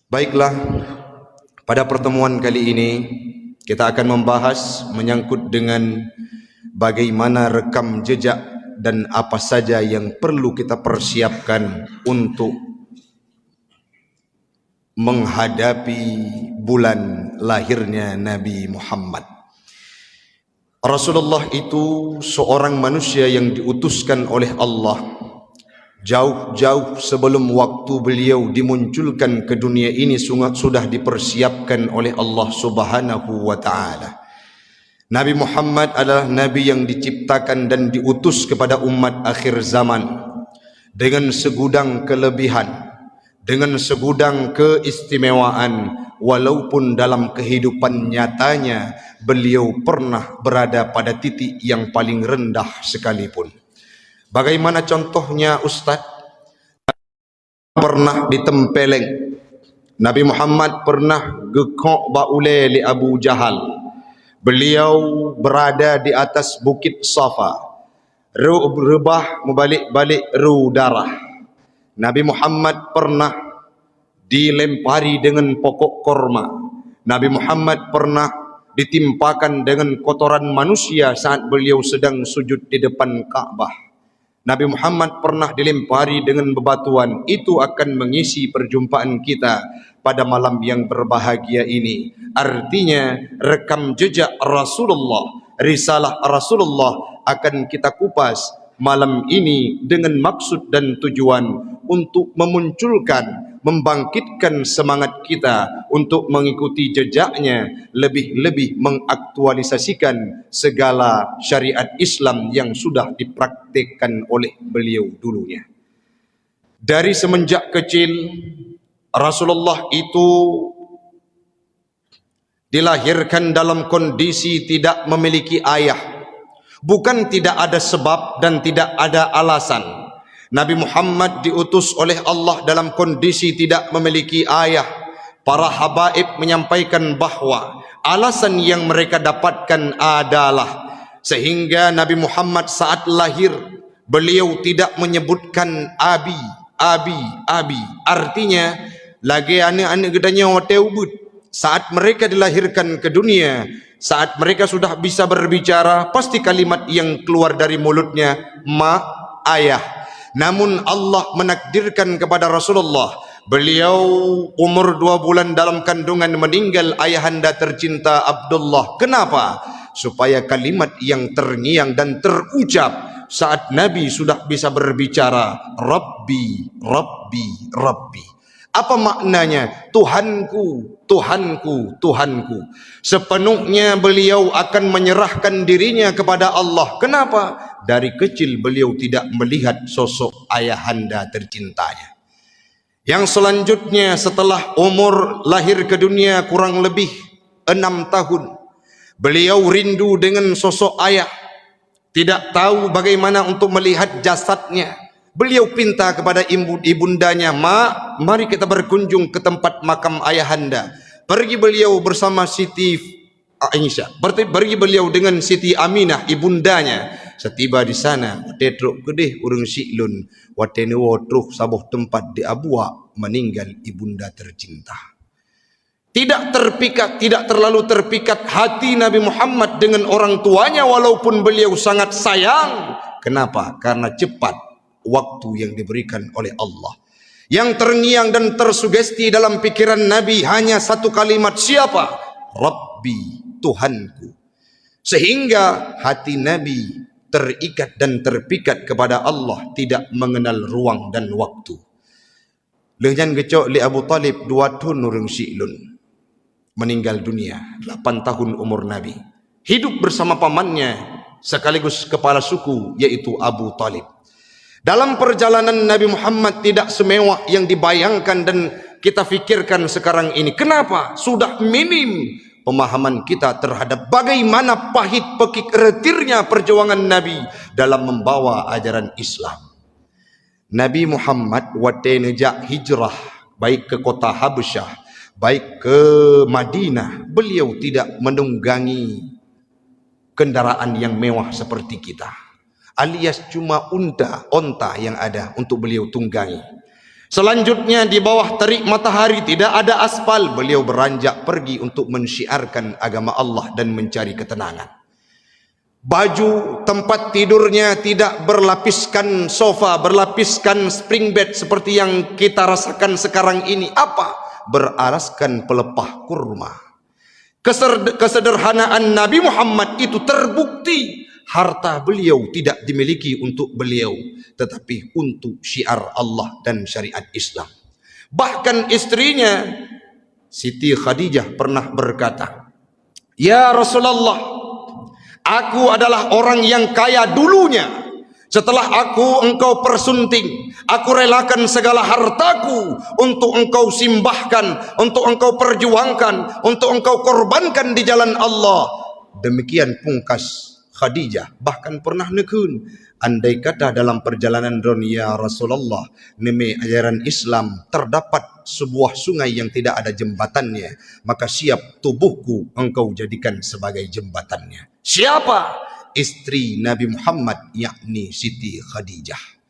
Baiklah, pada pertemuan kali ini kita akan membahas menyangkut dengan bagaimana rekam jejak dan apa saja yang perlu kita persiapkan untuk menghadapi bulan lahirnya Nabi Muhammad. Rasulullah itu seorang manusia yang diutuskan oleh Allah jauh-jauh sebelum waktu beliau dimunculkan ke dunia ini sudah dipersiapkan oleh Allah Subhanahu wa taala. Nabi Muhammad adalah nabi yang diciptakan dan diutus kepada umat akhir zaman dengan segudang kelebihan, dengan segudang keistimewaan, walaupun dalam kehidupan nyatanya beliau pernah berada pada titik yang paling rendah sekalipun. Bagaimana contohnya Ustaz? Pernah ditempeleng. Nabi Muhammad pernah gekok baule li Abu Jahal. Beliau berada di atas bukit Safa. Rebah membalik-balik darah. Nabi Muhammad pernah dilempari dengan pokok korma. Nabi Muhammad pernah ditimpakan dengan kotoran manusia saat beliau sedang sujud di depan Ka'bah. Nabi Muhammad pernah dilempari dengan bebatuan. Itu akan mengisi perjumpaan kita pada malam yang berbahagia ini. Artinya rekam jejak Rasulullah, risalah Rasulullah akan kita kupas malam ini dengan maksud dan tujuan untuk memunculkan, membangkitkan semangat kita untuk mengikuti jejaknya, lebih-lebih mengaktualisasikan segala syariat Islam yang sudah dipraktikkan oleh beliau dulunya. Dari semenjak kecil Rasulullah itu dilahirkan dalam kondisi tidak memiliki ayah. Bukan tidak ada sebab dan tidak ada alasan. Nabi Muhammad diutus oleh Allah dalam kondisi tidak memiliki ayah. Para habaib menyampaikan bahawa alasan yang mereka dapatkan adalah sehingga Nabi Muhammad saat lahir beliau tidak menyebutkan abi. Artinya lagi anak-anak gedanya watewbut. Saat mereka dilahirkan ke dunia, saat mereka sudah bisa berbicara, pasti kalimat yang keluar dari mulutnya ma, ayah. Namun Allah menakdirkan kepada Rasulullah, beliau umur 2 bulan dalam kandungan meninggal ayahanda tercinta Abdullah. Kenapa? Supaya kalimat yang terngiang dan terucap saat Nabi sudah bisa berbicara, Rabbi, Rabbi, Rabbi. Apa maknanya? Tuhanku, Tuhanku, Tuhanku. Sepenuhnya beliau akan menyerahkan dirinya kepada Allah. Kenapa? Dari kecil beliau tidak melihat sosok ayahanda tercintanya. Yang selanjutnya setelah umur lahir ke dunia kurang lebih 6 tahun, beliau rindu dengan sosok ayah. Tidak tahu bagaimana untuk melihat jasadnya. Beliau pinta kepada ibundanya, mari kita berkunjung ke tempat makam ayahanda. Pergi beliau bersama Siti Aisyah. Pergi beliau dengan Siti Aminah ibundanya. Setiba di sana, tetruk gedeh urang siklun, watene wotruh sabuh tempat di Abua meninggal ibunda tercinta. Tidak terpikat, tidak terlalu terpikat hati Nabi Muhammad dengan orang tuanya walaupun beliau sangat sayang. Kenapa? Karena cepat waktu yang diberikan oleh Allah. Yang terngiang dan tersugesti dalam pikiran Nabi hanya satu kalimat, siapa? Rabbi, Tuhanku. Sehingga hati Nabi terikat dan terpikat kepada Allah, tidak mengenal ruang dan waktu. Lehan gecok li Abu Talib 2 tahun urang siklun meninggal dunia, 8 tahun umur Nabi. Hidup bersama pamannya sekaligus kepala suku yaitu Abu Talib. Dalam perjalanan Nabi Muhammad tidak semewah yang dibayangkan dan kita fikirkan sekarang ini. Kenapa? Sudah minim pemahaman kita terhadap bagaimana pahit pekik retirnya perjuangan Nabi dalam membawa ajaran Islam. Nabi Muhammad waktu nejak hijrah baik ke kota Habasyah, baik ke Madinah, beliau tidak menunggangi kendaraan yang mewah seperti kita. Alias cuma onta yang ada untuk beliau tunggangi. Selanjutnya di bawah terik matahari tidak ada aspal, beliau beranjak pergi untuk mensyiarkan agama Allah dan mencari ketenangan. Baju tempat tidurnya tidak berlapiskan sofa, berlapiskan spring bed seperti yang kita rasakan sekarang ini. Apa? Beralaskan pelepah kurma. Kesederhanaan Nabi Muhammad itu terbukti. Harta beliau tidak dimiliki untuk beliau, tetapi untuk syiar Allah dan syariat Islam. Bahkan istrinya Siti Khadijah pernah berkata, "Ya Rasulullah, aku adalah orang yang kaya dulunya. Setelah engkau persunting, aku relakan segala hartaku untuk engkau simbahkan, untuk engkau perjuangkan, untuk engkau korbankan di jalan Allah." Demikian pungkas Khadijah, bahkan pernah nekun, andai kata dalam perjalanan dunia Rasulullah neme ajaran Islam terdapat sebuah sungai yang tidak ada jembatannya, maka siap tubuhku engkau jadikan sebagai jembatannya. Siapa? Istri Nabi Muhammad, yakni Siti Khadijah.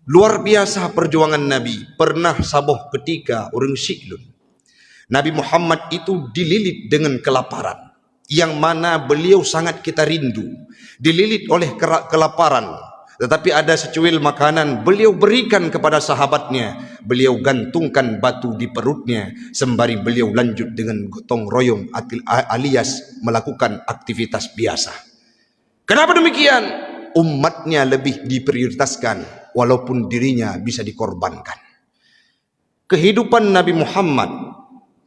Luar biasa perjuangan Nabi. Pernah sabuh ketika orang Syi'lun, Nabi Muhammad itu dililit dengan kelaparan, yang mana beliau sangat kita rindu, dililit oleh kelaparan, tetapi ada secuil makanan beliau berikan kepada sahabatnya. Beliau gantungkan batu di perutnya sembari beliau lanjut dengan gotong royong alias melakukan aktivitas biasa. Kenapa demikian? Umatnya lebih diprioritaskan walaupun dirinya bisa dikorbankan. Kehidupan Nabi Muhammad,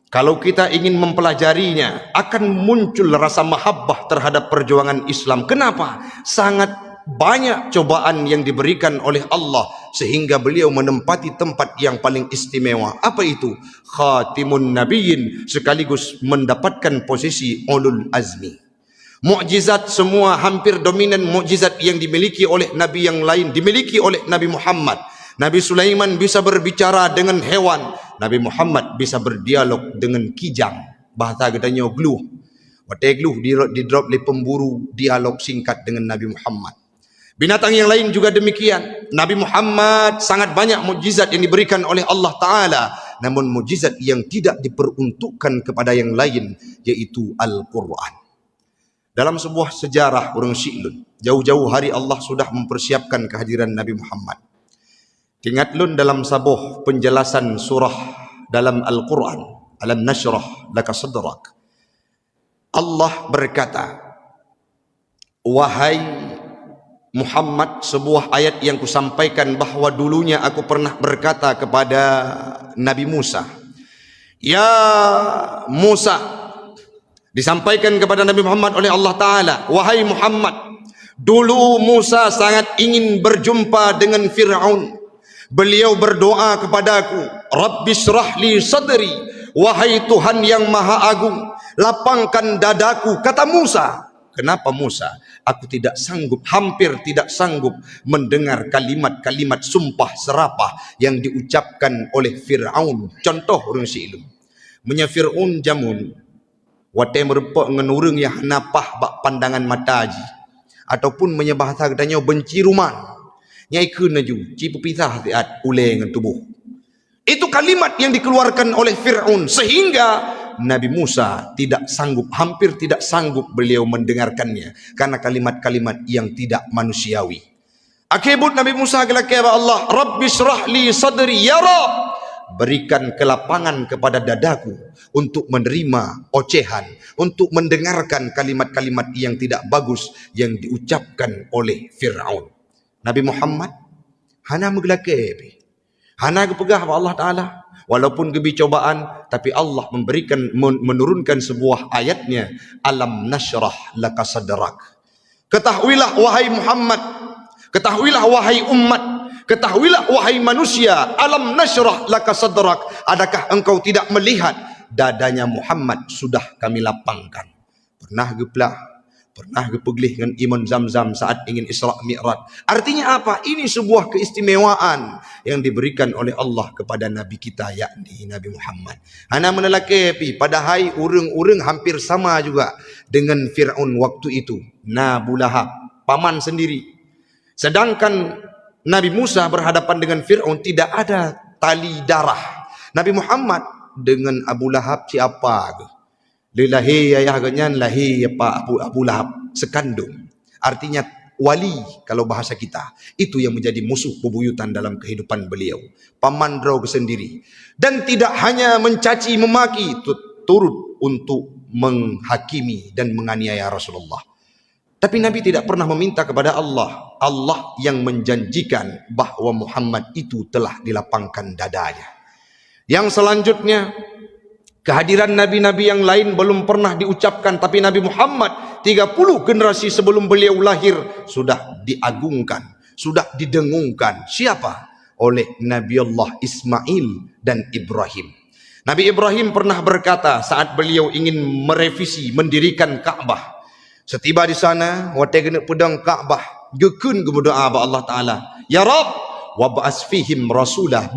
kalau kita ingin mempelajarinya, akan muncul rasa mahabbah terhadap perjuangan Islam. Kenapa? Sangat banyak cobaan yang diberikan oleh Allah sehingga beliau menempati tempat yang paling istimewa. Apa itu? Khatimun Nabiyyin, sekaligus mendapatkan posisi ulul azmi. Mukjizat semua hampir dominan mukjizat yang dimiliki oleh nabi yang lain dimiliki oleh Nabi Muhammad. Nabi Sulaiman bisa berbicara dengan hewan, Nabi Muhammad bisa berdialog dengan kijang, bahasa gedanya gluh. Watai gluh di drop oleh pemburu, dialog singkat dengan Nabi Muhammad. Binatang yang lain juga demikian. Nabi Muhammad sangat banyak mukjizat yang diberikan oleh Allah Ta'ala, namun mukjizat yang tidak diperuntukkan kepada yang lain, yaitu Al-Quran. Dalam sebuah sejarah orang Syi'lun, jauh-jauh hari Allah sudah mempersiapkan kehadiran Nabi Muhammad. Ingat lun dalam sabuh penjelasan surah dalam Al-Quran, Alam nashrah laka sadrak, Allah berkata, wahai Muhammad, sebuah ayat yang kusampaikan bahwa dulunya aku pernah berkata kepada Nabi Musa, ya Musa, disampaikan kepada Nabi Muhammad oleh Allah Ta'ala, wahai Muhammad, dulu Musa sangat ingin berjumpa dengan Fir'aun. Beliau berdoa kepadaku, Rabbi syrah li sadri, wahai Tuhan yang maha agung, lapangkan dadaku. Kata Musa, kenapa Musa? Aku tidak sanggup, hampir tidak sanggup mendengar kalimat-kalimat sumpah serapah yang diucapkan oleh Fir'aun. Contoh orang Syi'lun, menya Fir'aun jamun watai merupak ngenurung yang napah bak pandangan mataji, ataupun menyebah katanya benci ruman nyai kenaju cipu pisah tiat uleh dengan tubuh. Itu kalimat yang dikeluarkan oleh Fir'aun sehingga Nabi Musa tidak sanggup, hampir tidak sanggup beliau mendengarkannya karena kalimat-kalimat yang tidak manusiawi. Akibut Nabi Musa kepada Allah, Rabbi syrah li sadri, ya Rabb, berikan kelapangan kepada dadaku untuk menerima ocehan, untuk mendengarkan kalimat-kalimat yang tidak bagus yang diucapkan oleh Fir'aun. Nabi Muhammad hana megelakepi, hana kepegah Allah Ta'ala, walaupun gebi cobaan, tapi Allah menurunkan sebuah ayatnya, alam nashrah laka sadrak. Ketahuilah wahai Muhammad, ketahuilah wahai umat, ketahuilah wahai manusia, alam nashrah laka sadrak, adakah engkau tidak melihat dadanya Muhammad sudah kami lapangkan. Pernah geplah, pernah gepeglih dengan iman Zamzam saat ingin Isra Mi'raj. Artinya apa? Ini sebuah keistimewaan yang diberikan oleh Allah kepada Nabi kita, yakni Nabi Muhammad. Hana menelakepi, padahal urang-urang hampir sama juga dengan Fir'aun waktu itu, Abu Lahab, paman sendiri. Sedangkan Nabi Musa berhadapan dengan Fir'aun tidak ada tali darah. Nabi Muhammad dengan Abu Lahab siapa ke? Lahir ayah agaknya lahir apa Abu Lahab sekandung. Artinya wali kalau bahasa kita. Itu yang menjadi musuh bebuyutan dalam kehidupan beliau. Pamandrau sendiri. Dan tidak hanya mencaci memaki, turut untuk menghakimi dan menganiaya Rasulullah. Tapi Nabi tidak pernah meminta kepada Allah. Allah yang menjanjikan bahwa Muhammad itu telah dilapangkan dadanya. Yang selanjutnya, kehadiran nabi-nabi yang lain belum pernah diucapkan, tapi Nabi Muhammad 30 generasi sebelum beliau lahir sudah diagungkan, sudah didengungkan. Siapa? Oleh Nabi Allah Ismail dan Ibrahim. Nabi Ibrahim pernah berkata saat beliau ingin merevisi mendirikan Ka'bah. Setiba di sana, watai kena pedang Ka'bah, gekun kemudian Allah Ta'ala, Ya Rab, wab'as fihim rasulah,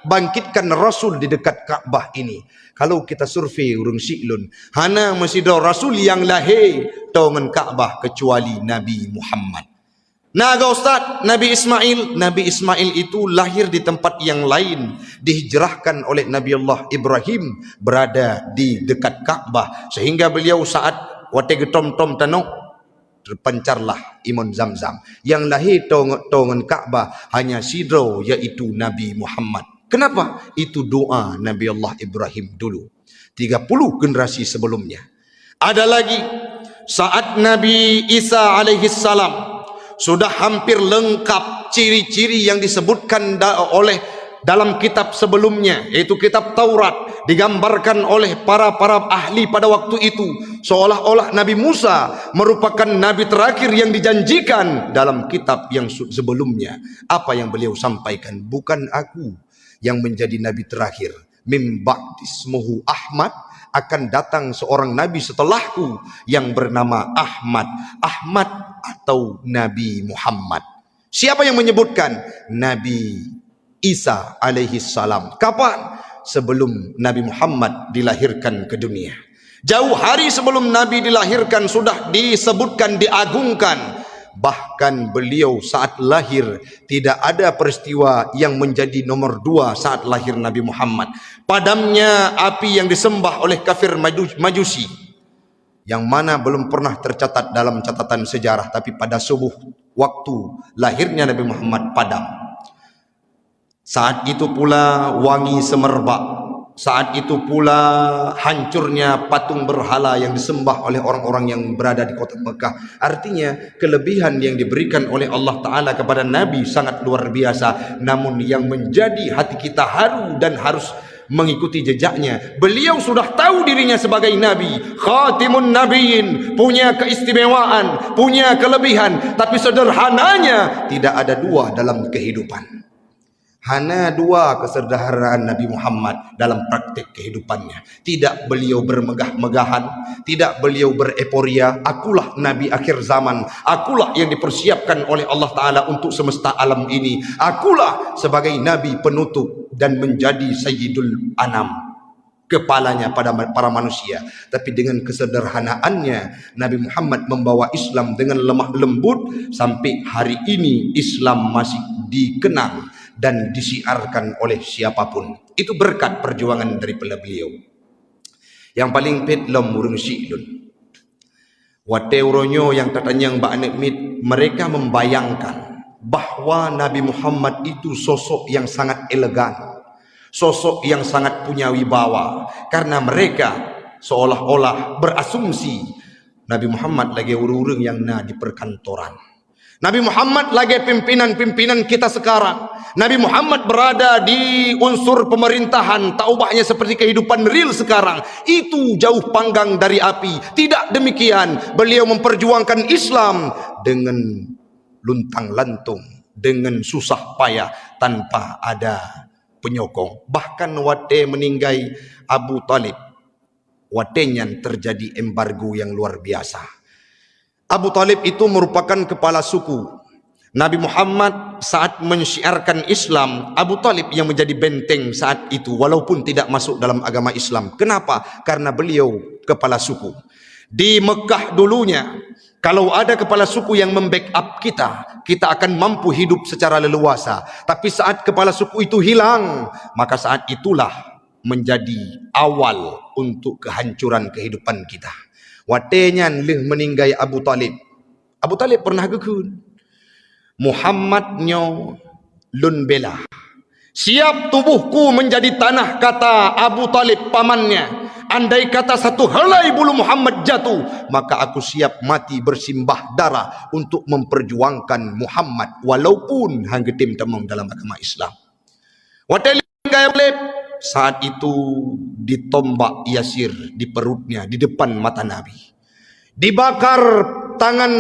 bangkitkan Rasul di dekat Ka'bah ini. Kalau kita survei urung siklun, hana masih ada Rasul yang lahir dengan Ka'bah kecuali Nabi Muhammad. Naga Ustaz, Nabi Ismail itu lahir di tempat yang lain, dihijrahkan oleh Nabi Allah Ibrahim, berada di dekat Ka'bah, sehingga beliau saat wate getom-tom tanok terpancarlah imun Zamzam. Yang lahir tongan Ka'bah hanya sidro, yaitu Nabi Muhammad. Kenapa? Itu doa Nabi Allah Ibrahim dulu. 30 generasi sebelumnya. Ada lagi saat Nabi Isa alaihi salam sudah hampir lengkap ciri-ciri yang disebutkan oleh dalam kitab sebelumnya, yaitu kitab Taurat, digambarkan oleh para ahli pada waktu itu seolah-olah Nabi Musa merupakan nabi terakhir yang dijanjikan dalam kitab yang sebelumnya. Apa yang beliau sampaikan? Bukan aku yang menjadi nabi terakhir, mim ba'dismuhu Ahmad, akan datang seorang nabi setelahku yang bernama Ahmad atau Nabi Muhammad. Siapa yang menyebutkan? Nabi Isa alaihi salam. Kapan? Sebelum Nabi Muhammad dilahirkan ke dunia. Jauh hari sebelum Nabi dilahirkan sudah disebutkan, diagungkan. Bahkan beliau saat lahir tidak ada peristiwa yang menjadi nomor 2 saat lahir Nabi Muhammad. Padamnya api yang disembah oleh kafir Majusi, yang mana belum pernah tercatat dalam catatan sejarah, tapi pada subuh waktu lahirnya Nabi Muhammad padam. Saat itu pula wangi semerbak. Saat itu pula hancurnya patung berhala yang disembah oleh orang-orang yang berada di kota Mekah. Artinya kelebihan yang diberikan oleh Allah Ta'ala kepada Nabi sangat luar biasa. Namun yang menjadi hati kita haru dan harus mengikuti jejaknya, beliau sudah tahu dirinya sebagai Nabi, Khatimun Nabiin, punya keistimewaan, punya kelebihan. Tapi sederhananya tidak ada 2 dalam kehidupan. Hanya 2 kesederhanaan Nabi Muhammad dalam praktik kehidupannya. Tidak beliau bermegah-megahan, tidak beliau bereporia. Akulah Nabi akhir zaman, akulah yang dipersiapkan oleh Allah Ta'ala untuk semesta alam ini, akulah sebagai Nabi penutup dan menjadi Sayyidul Anam, kepalanya pada para manusia. Tapi dengan kesederhanaannya Nabi Muhammad membawa Islam dengan lemah lembut. Sampai hari ini Islam masih dikenang dan disiarkan oleh siapapun. Itu berkat perjuangan daripada beliau. Yang paling pedlom urung siklun, wateuronyo yang tatanyang ba'anek mit, mereka membayangkan bahwa Nabi Muhammad itu sosok yang sangat elegan, sosok yang sangat punya wibawa, karena mereka seolah-olah berasumsi Nabi Muhammad lagi urung-urung yang di perkantoran. Nabi Muhammad lagi pimpinan-pimpinan kita sekarang. Nabi Muhammad berada di unsur pemerintahan, taubahnya seperti kehidupan real sekarang. Itu jauh panggang dari api. Tidak demikian. Beliau memperjuangkan Islam dengan luntang lantung, dengan susah payah, tanpa ada penyokong. Bahkan wate meninggai Abu Talib, watenya terjadi embargo yang luar biasa. Abu Talib itu merupakan kepala suku. Nabi Muhammad saat mensyiarkan Islam, Abu Talib yang menjadi benteng saat itu, walaupun tidak masuk dalam agama Islam. Kenapa? Karena beliau kepala suku. Di Mekah dulunya, Kalau ada kepala suku yang membackup kita, kita akan mampu hidup secara leluasa. Tapi saat kepala suku itu hilang, maka saat itulah menjadi awal untuk kehancuran kehidupan kita. Watenya leh meninggai Abu Talib. Abu Talib pernah gekun. Muhammad nyo lun bela. Siap tubuhku menjadi tanah, kata Abu Talib pamannya. Andai kata satu helai bulu Muhammad jatuh, maka aku siap mati bersimbah darah untuk memperjuangkan Muhammad, walaupun hang getim temung dalam agama Islam. Saat itu ditombak Yasir di perutnya di depan mata Nabi. Dibakar tangan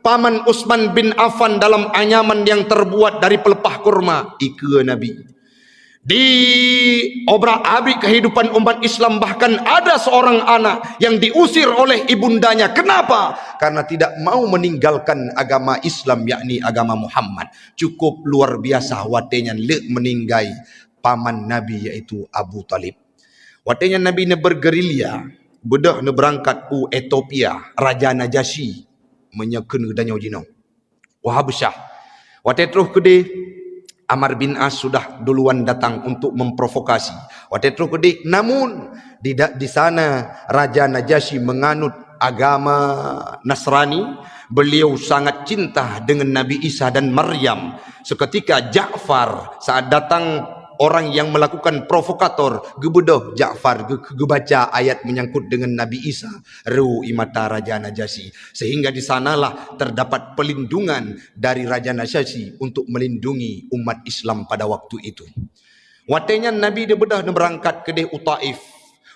paman Utsman bin Affan dalam anyaman yang terbuat dari pelepah kurma. Ike Nabi. Di obrak-abrik kehidupan umat Islam, bahkan ada seorang anak yang diusir oleh ibundanya. Kenapa? Karena tidak mau meninggalkan agama Islam, yakni agama Muhammad. Cukup luar biasa watenya le meninggai paman Nabi, yaitu Abu Talib. Watenya Nabi ne bergerilya, bedah ne berangkat ku Ethiopia, Raja Najasyi menyeken gedanya ujino. Wahabsyah. Wate terus kede Amr bin As sudah duluan datang untuk memprovokasi. Waktu itu kedik, namun di sana Raja Najasyi menganut agama Nasrani. Beliau sangat cinta dengan Nabi Isa dan Maryam. Seketika Ja'far saat datang orang yang melakukan provokator, gebedoh Ja'far gebaca ayat menyangkut dengan Nabi Isa, ru imata Raja Najasyi, sehingga di sanalah terdapat pelindungan dari Raja Najasyi untuk melindungi umat Islam pada waktu itu. Watenya Nabi dia bedah berangkat ke Utaif.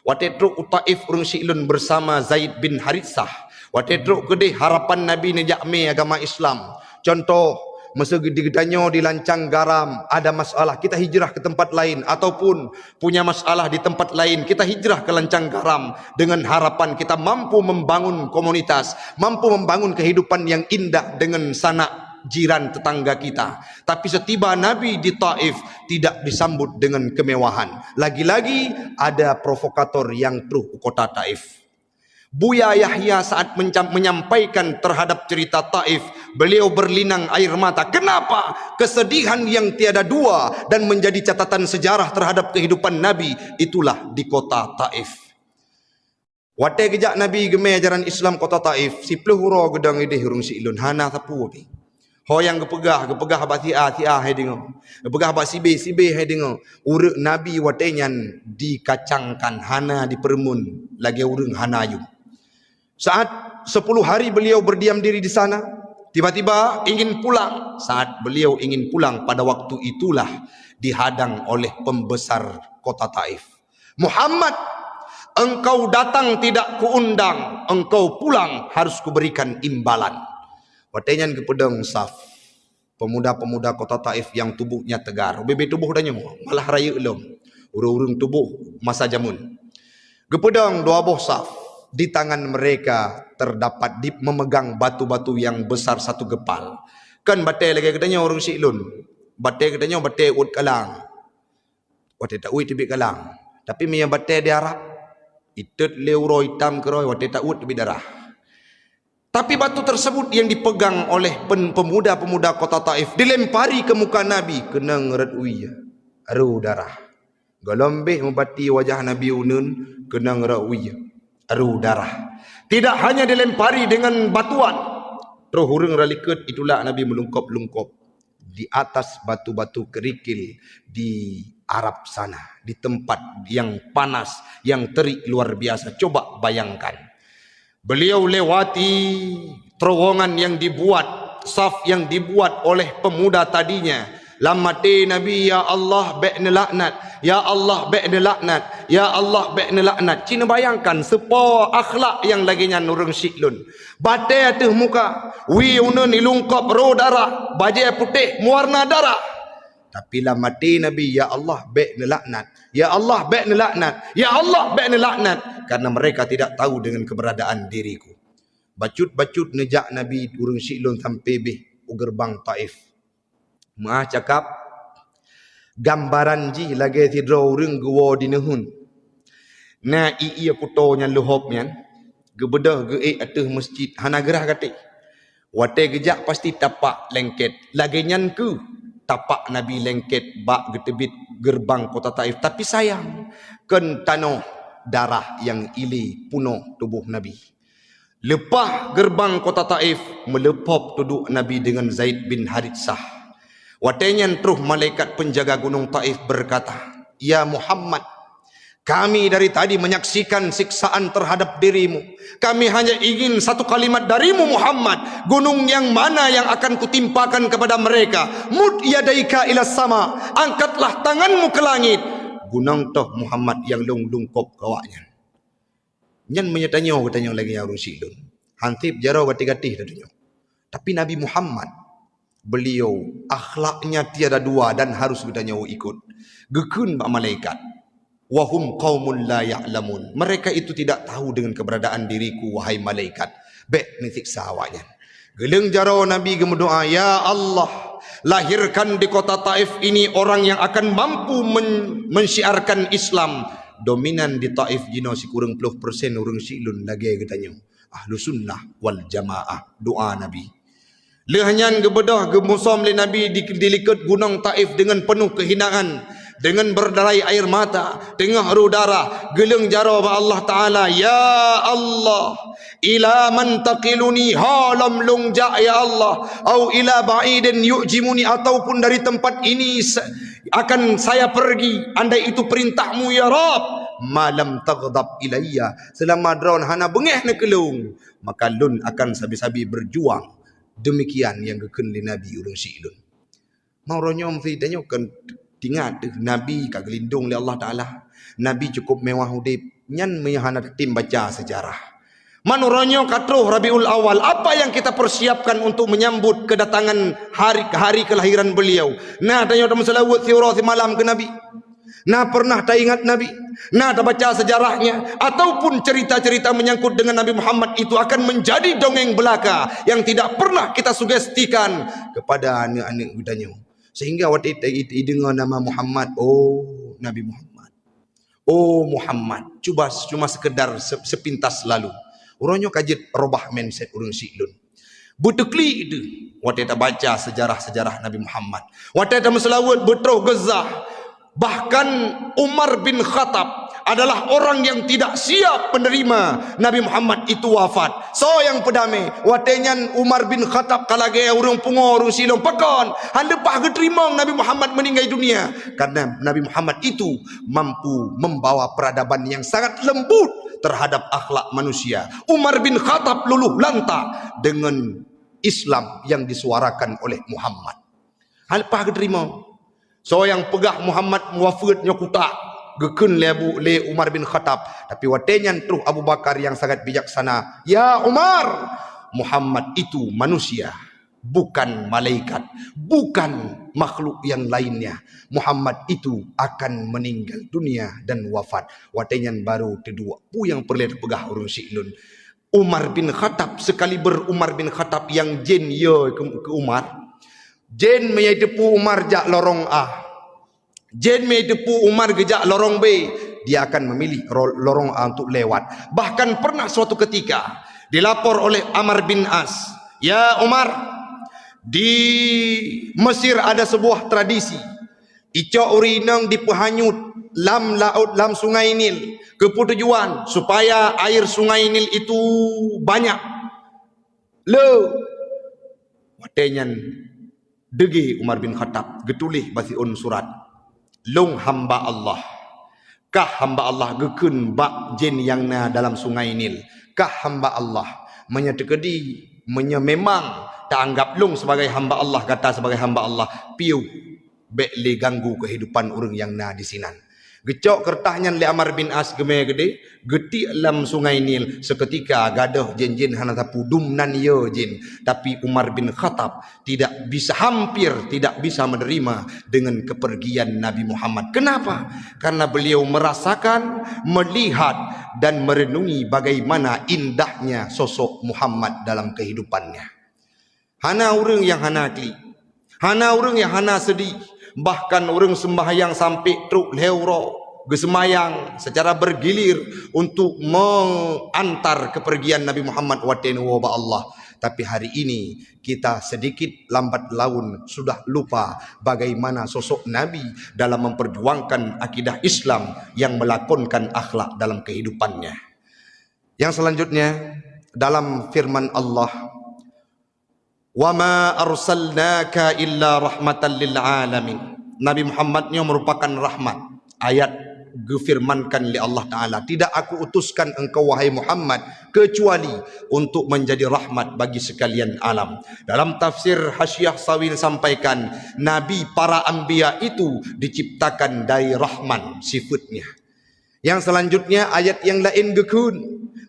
Watetro Utaif urang Silun bersama Zaid bin Haritsah. Watetro ke harapan Nabi nejakme agama Islam. Contoh masa gede-gedanya dilancang garam, ada masalah, kita hijrah ke tempat lain, ataupun punya masalah di tempat lain, kita hijrah ke lancang garam dengan harapan kita mampu membangun komunitas, mampu membangun kehidupan yang indah dengan sanak jiran tetangga kita. Tapi setiba Nabi di Taif tidak disambut dengan kemewahan. Lagi-lagi ada provokator yang truh kota Taif. Buya Yahya saat menyampaikan terhadap cerita Taif, beliau berlinang air mata. Kenapa? Kesedihan yang tiada dua dan menjadi catatan sejarah terhadap kehidupan Nabi itulah di kota Taif. Wate kejak Nabi gemeh ajaran Islam kota Taif, si pelihura gedang ide hurung si ilun hana tapu api. Ho yang gepegah abad tiah hai dengo. Gepegah abad sibe hai dengo. Urek Nabi watenyan dikacangkan hana di permun lagi urang hana yu. Saat 10 hari beliau berdiam diri di sana, tiba-tiba ingin pulang. Saat beliau ingin pulang, pada waktu itulah dihadang oleh pembesar kota Taif. Muhammad, engkau datang tidak kuundang, engkau pulang harus kuberikan imbalan. Watenyan ke pedang saf. Pemuda-pemuda kota Taif yang tubuhnya tegar. Bebe tubuh danya malah raya elom. Urung-urung tubuh masa jamun. Gepedang dua boh saf. Di tangan mereka terdapat memegang batu-batu yang besar satu gepal. Kan batai lagi katanya orang Silun. Batai katanya batai ut kalang. Batai tak uit lebih kalang. Tapi yang batai di Arab. Itut leuro hitam keroi. Batai tak uit lebih darah. Tapi batu tersebut yang dipegang oleh pemuda-pemuda kota Taif. Dilempari ke muka Nabi. Kenang red uya. Aru darah. Galombeh membati wajah Nabi Unun. Kenang red uya. Aru darah. Tidak hanya dilempari dengan batuan. Terus hurung ralikut itulah Nabi melungkop-lungkop di atas batu-batu kerikil di Arab sana, di tempat yang panas, yang terik luar biasa. Coba bayangkan. Beliau lewati terowongan yang dibuat, saf yang dibuat oleh pemuda tadinya. Lamati Nabi, ya Allah ba'na laknat, ya Allah ba'na laknat, ya Allah ba'na laknat. Cina bayangkan sepo akhlak yang laginya nurung Silun. Batai atuh muka, wi unun ilungkop ro darah, bajai putih muarna darah. Tapi lamati Nabi, ya Allah ba'na laknat, ya Allah ba'na laknat, ya Allah ba'na laknat. Karena mereka tidak tahu dengan keberadaan diriku. Bacut-bacut nejak Nabi urung Silun sampai beh gerbang Taif. Maah cakap gambaran ji lagi tidro urang gua di nehun. Na iya kutonya lohop nyan. Gebedah geik atas masjid hana gerah katik. Watai gejak pasti tapak lengket. Lagenyan ke tapak Nabi lengket bak getebit gerbang kota Taif. Tapi sayang kan tanah darah yang ili punuh tubuh Nabi. Lepas gerbang kota Taif melepop duduk Nabi dengan Zaid bin Haritsah. Watainya terus malaikat penjaga gunung Taif berkata, "Ya Muhammad, kami dari tadi menyaksikan siksaan terhadap dirimu. Kami hanya ingin satu kalimat darimu Muhammad. Gunung yang mana yang akan kutimpakan kepada mereka? Mud yadaika ila sama. Angkatlah tanganmu ke langit." Gunung toh Muhammad yang lungkop kawaknya. Nyan menyatanya katanya lagi yang rusilun. Hantip jarau gati-gati katanya. Tapi Nabi Muhammad, beliau akhlaknya tiada dua dan harus katanya ikut. Gekun pak malaikat. Wahum qaumun la ya'lamun. Mereka itu tidak tahu dengan keberadaan diriku wahai malaikat. Bek ni siksa awaknya. Geleng jarau Nabi gemendoa, "Ya Allah, lahirkan di kota Taif ini orang yang akan mampu mensyiarkan Islam." Dominan di Taif jino si kurang 10% orang silun lagi katanya. Ahlu sunnah wal jamaah. Doa Nabi. Lehanyan gebedah gemusom le Nabi dilikat gunung Taif dengan penuh kehinaan, dengan berderai air mata, tengah haru darah, geleng jaro ba Allah Taala, "Ya Allah, ila man taqiluni halam lungja ya Allah, au ila ba'idin yu'jimuni, ataupun dari tempat ini akan saya pergi, andai itu perintahmu ya Rabb, malam taghdab ilayya, selama draun hana bengeh na kelung, maka lun akan sabi-sabi berjuang." Demikian yang gekun li Nabi urang silun. Mau ronyom fi danyo kan tingat Nabi ka gelindung li Allah Taala. Nabi cukup mewah udip, nyan menyahana tim baca sejarah. Manuronyo katruh Rabiul Awal, apa yang kita persiapkan untuk menyambut kedatangan hari kelahiran beliau. Nah, tanya dalam selawat siurah malam ke Nabi. Nah, pernah tak ingat Nabi? Nah, tak baca sejarahnya ataupun cerita-cerita menyangkut dengan Nabi Muhammad itu akan menjadi dongeng belaka yang tidak pernah kita sugestikan kepada anak-anak mudanya. Sehingga waktu itu dengar nama Muhammad, oh Nabi Muhammad, oh Muhammad, cuma sekedar sepintas lalu. Orangnya kajet robah mindset orang silun. Butukli itu waktu kita baca sejarah-sejarah Nabi Muhammad. Waktu kita selawat betroh gezah. Bahkan Umar bin Khattab adalah orang yang tidak siap menerima Nabi Muhammad itu wafat. So yang pedame watenyan Umar bin Khattab kalage urang pungo urang silong pakon handepah keterima Nabi Muhammad meninggal dunia, karena Nabi Muhammad itu mampu membawa peradaban yang sangat lembut terhadap akhlak manusia. Umar bin Khattab luluh lantah dengan Islam yang disuarakan oleh Muhammad. Handepah keterima. So yang pegah Muhammad muwafid nyokuta gekun le Umar bin Khattab, tapi watenyan truh Abu Bakar yang sangat bijaksana, "Ya Umar, Muhammad itu manusia, bukan malaikat, bukan makhluk yang lainnya. Muhammad itu akan meninggal dunia dan wafat." Watenyan baru kedua pu yang perlihat pegah urung silun. Umar bin Khattab sekali Umar bin Khattab yang jin yo ke Umar. Jen meyai depu Umar jak lorong A. Jen meyai depu Umar gejak lorong B. Dia akan memilih lorong A untuk lewat. Bahkan pernah suatu ketika dilapor oleh Amr bin As, "Ya Umar, di Mesir ada sebuah tradisi. Icok urinang dipehanyut lam laut lam sungai Nil. Keputujuan supaya air sungai Nil itu banyak. Lo watenyan degi Umar bin Khattab getulih basiun surat, "Long hamba Allah, kah hamba Allah gekun bak jin yang na dalam sungai Nil, kah hamba Allah menyetekedi memang tak anggap long sebagai hamba Allah, kata sebagai hamba Allah piu bekle ganggu kehidupan orang yang na di sinan." Gecok kertahnya le Amr bin As geme gede geti lam sungai Nil, seketika gadah jin-jin hana tapu dumnan yo jin. Tapi Umar bin Khattab hampir tidak bisa menerima dengan kepergian Nabi Muhammad. Kenapa? Karena beliau merasakan, melihat dan merenungi bagaimana indahnya sosok Muhammad dalam kehidupannya. Hana orang yang hana kli, hana orang yang hana sedih. Bahkan orang sembahyang sampai truk leuro, gesemayang secara bergilir untuk mengantar kepergian Nabi Muhammad wa Allah. Tapi hari ini kita sedikit lambat laun sudah lupa bagaimana sosok Nabi dalam memperjuangkan akidah Islam yang melakonkan akhlak dalam kehidupannya. Yang selanjutnya dalam firman Allah, "Wa ma arsalnaka illa rahmatan lil alamin." Nabi Muhammadnya merupakan rahmat. Ayat difirmankan oleh Allah Ta'ala, tidak aku utuskan engkau wahai Muhammad kecuali untuk menjadi rahmat bagi sekalian alam. Dalam tafsir Hasyiah Sawil sampaikan, Nabi para anbiya itu diciptakan dari Rahman sifatnya. Yang selanjutnya ayat yang lain gekun,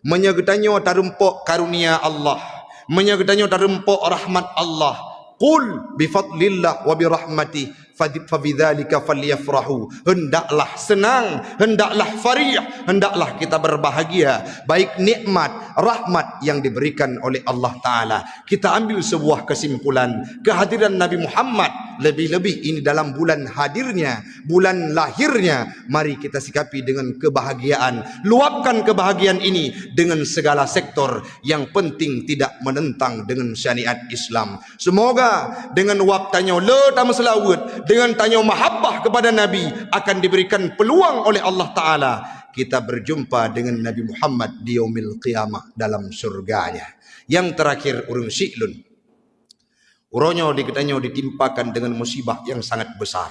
menyegetanyo tarempok karunia Allah, menyegetanyo tarempok rahmat Allah. Qul bifadlillah wa birahmatih fabidzalika falyafrahu. Hendaklah senang, hendaklah farih, hendaklah kita berbahagia baik nikmat rahmat yang diberikan oleh Allah Ta'ala. Kita ambil sebuah kesimpulan, kehadiran Nabi Muhammad lebih-lebih ini dalam bulan hadirnya, bulan lahirnya, mari kita sikapi dengan kebahagiaan. Luapkan kebahagiaan ini dengan segala sektor, yang penting tidak menentang dengan syariat Islam. Semoga dengan waktanya le tamu selawat, dengan tanya mahabbah kepada Nabi, akan diberikan peluang oleh Allah Ta'ala kita berjumpa dengan Nabi Muhammad di yaumil qiyamah dalam surganya. Yang terakhir urung syi'lun, uronyo diketanyo ditimpakan dengan musibah yang sangat besar,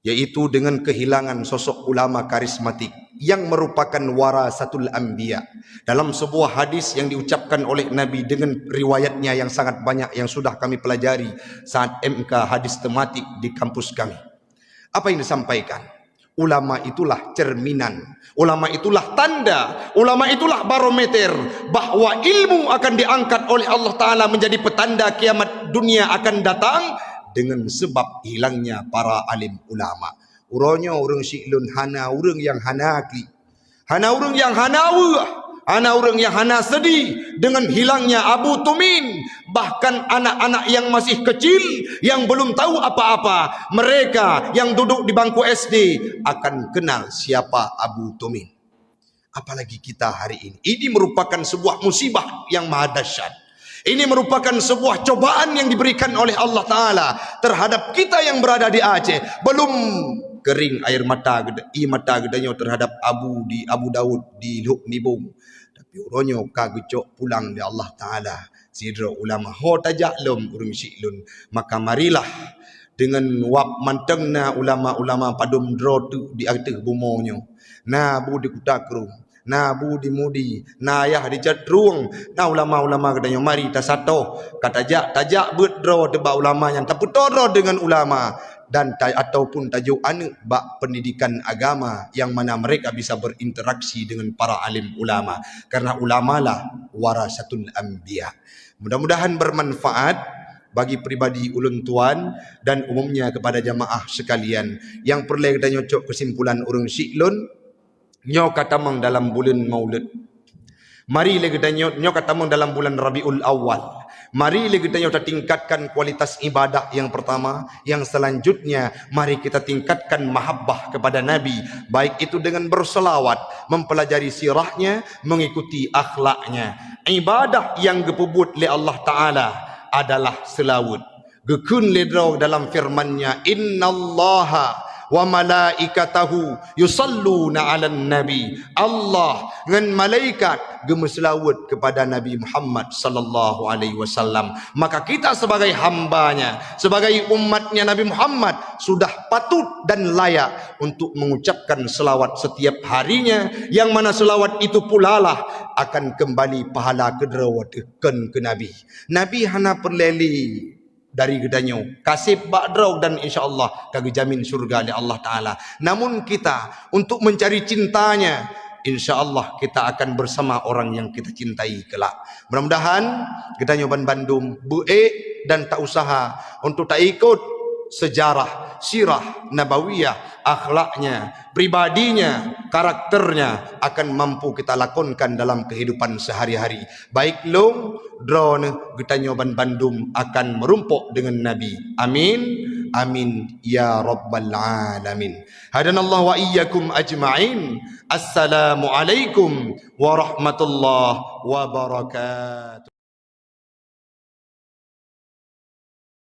yaitu dengan kehilangan sosok ulama karismatik yang merupakan warasatul anbiya. Dalam sebuah hadis yang diucapkan oleh Nabi dengan riwayatnya yang sangat banyak yang sudah kami pelajari saat MK hadis tematik di kampus kami. Apa yang disampaikan? Ulama itulah cerminan, ulama itulah tanda, ulama itulah barometer bahwa ilmu akan diangkat oleh Allah Ta'ala menjadi petanda kiamat dunia akan datang dengan sebab hilangnya para alim ulama. Uronyo urang syi'lun hana urang yang hanaki, hana urang yang hanawah, hana urang yang hana sedih dengan hilangnya Abu Tumin. Bahkan anak-anak yang masih kecil yang belum tahu apa-apa, mereka yang duduk di bangku SD akan kenal siapa Abu Tumin. Apalagi kita hari ini. Ini merupakan sebuah musibah yang maha dahsyat. Ini merupakan sebuah cobaan yang diberikan oleh Allah Ta'ala terhadap kita yang berada di Aceh. Belum kering air mata gedanya terhadap Abu Daud di Luk Nibung. Tapi uronyo kagecok pulang di Allah Ta'ala. Sidra ulama ho tajak lom urung syi'lun. Maka marilah dengan wap mantengna ulama-ulama padum dro tu di atas bumonyo. Na bu di kutakru, na bu di mudi, na ayah di catrung. Na ulama-ulama katanya mari ta satu tajak bedro teba ulama yang taputoro dengan ulama, dan ataupun tajuk anu bak pendidikan agama yang mana mereka bisa berinteraksi dengan para alim ulama, karena ulama lah warasatul anbiya. Mudah-mudahan bermanfaat bagi pribadi ulun tuan dan umumnya kepada jamaah sekalian. Yang perlu kita nyocok kesimpulan urung syi'lun, nyo katamang dalam bulan Maulid. Mari kita nyo katamang dalam bulan Rabiul Awal. Mari kita tingkatkan kualitas ibadah yang pertama. Yang selanjutnya, mari kita tingkatkan mahabbah kepada Nabi. Baik itu dengan berselawat, mempelajari sirahnya, mengikuti akhlaknya. Ibadah yang gepubut oleh Allah Ta'ala adalah selawat. Gekun ledraw dalam firmannya, innallaha wa malaikatahu yusalluna 'alan nabi. Allah dengan malaikat gemeselawat kepada Nabi Muhammad sallallahu alaihi wasallam. Maka kita sebagai hambanya, sebagai umatnya Nabi Muhammad sudah patut dan layak untuk mengucapkan selawat setiap harinya, yang mana selawat itu pula lah akan kembali pahala kedrawat ke Nabi. Nabi hana perleli dari gedanyo kasih ba'draw dan insyaallah kagak jamin surga oleh Allah Ta'ala. Namun kita untuk mencari cintanya, insyaallah kita akan bersama orang yang kita cintai kelak. Mudah-mudahan kita nyoban Bandung bu'e dan tak usaha untuk tak ikut sejarah, sirah nabawiyah, akhlaknya, pribadinya, karakternya akan mampu kita lakonkan dalam kehidupan sehari-hari. Baik long drone kita nyoban Bandung akan merumpuk dengan Nabi. Amin. Amin ya rabbal alamin. Hadanallahu wa iyyakum ajma'in. Assalamualaikum warahmatullahi wabarakatuh.